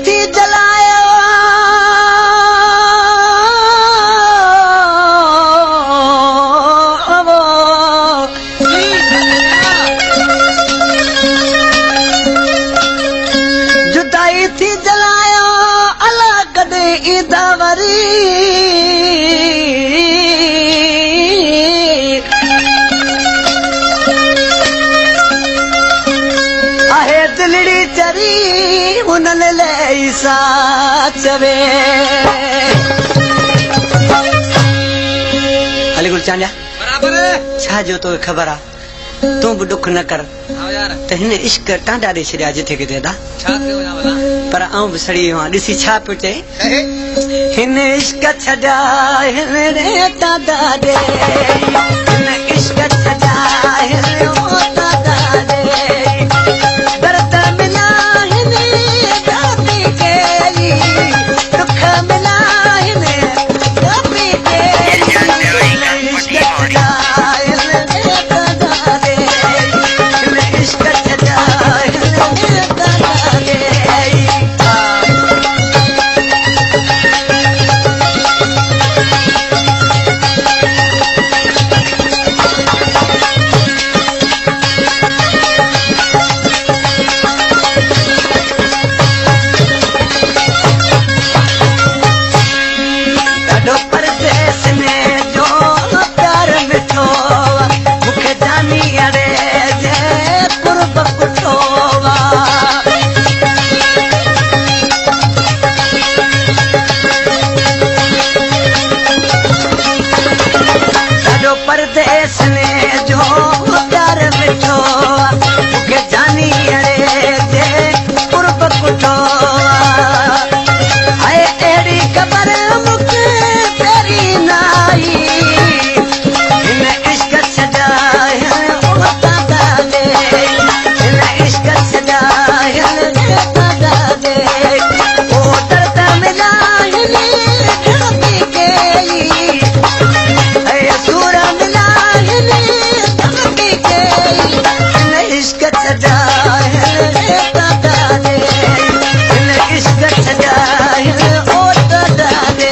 थी जलायो जुदाई थी जलायो अला कदे ईदा वरी दिलड़ी चरी उनल ले चवे अली गुल चांडिया बराबर छा जो तो खबर आ तू भी दुख न कर आओ यार त हिन इश्क टांडा दे छड़िया जिथे किथे दा छा कयो ना भला पर आऊं भी सड़ी हुआ ॾिसी छा पियो चए हिन इश्क छॾा हिन रे टांडा दे हिन इश्क छॾा हिन टांडा दे दर्द मिला हिन दाबी केली दुख मिला हिन दाबी केली इश्क छॾा हिन रे टांडा दे हिन इश्क छॾा हिन रे टांडा दे ॾाढो परदेस में जो प्यार मिठो मूंखे जानी अड़े जे कुर्ब कुठो ॾाढो परदेस में जो प्यार मिठो मूंखे जानी अड़े जे कुर्ब कुठो हाय अहिड़ी ख़बर मूंखे पहिरीं न आई हिन इश्क छॾा हिन टांडा दे हिन इश्क छॾा हिन टांडा दे ओ दर्द मिला हिन दाबी केली ऐ सूर मिला हिन दाबी केली हिन इश्क छॾा हिन टांडा दे हिन इश्क छॾा हिन टांडा दे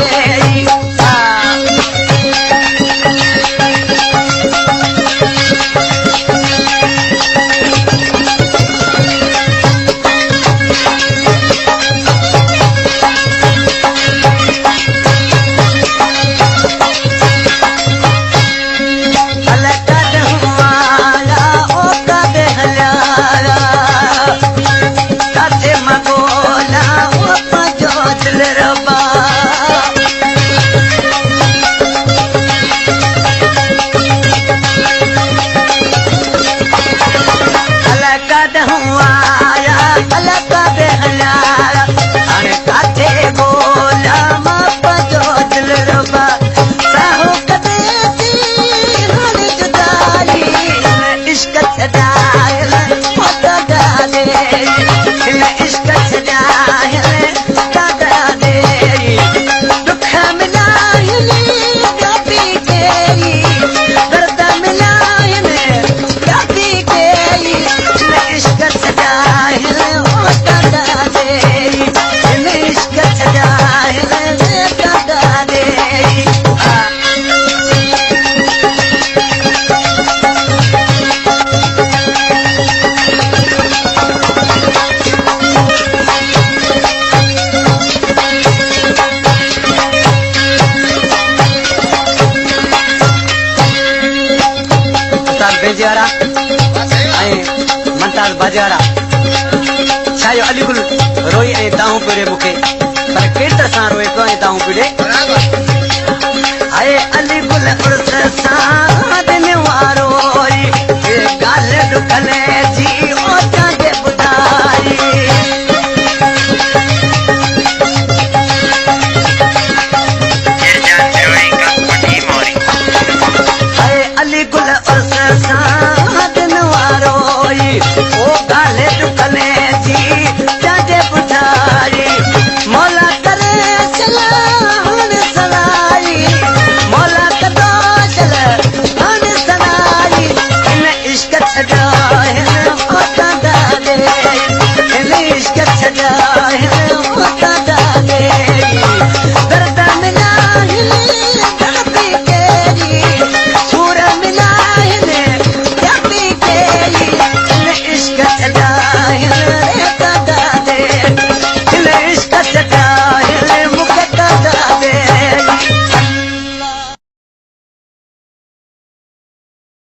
काथे मगोला ओ पंहिंजो दिल रबा अला काॾहूं आया अला काॾे हलिया हाणे काथे ॻोल्हा मां पंहिंजो दिल रबा साहो कॾे थी हाणे जुदाई हिन इश्क छॾा हिन टांडा दे हिन इश्क छॾा हिन टांडा दे दुख मिला हिन दाबी केली दर्द मिला हिन दाबी केली हिन इश्क छॾा हिन टांडा दे हिन इश्क छॾा हिन टांडा दे बेजे वारा ऐं मंताज बाजे वारा छा जो अली गुल रोई ऐं दाहूं पियो ॾे मूंखे पर केतिरे सां रोए पियो ऐं दाहूं पियो ॾे बराबर हाय अली गुल उर्स सां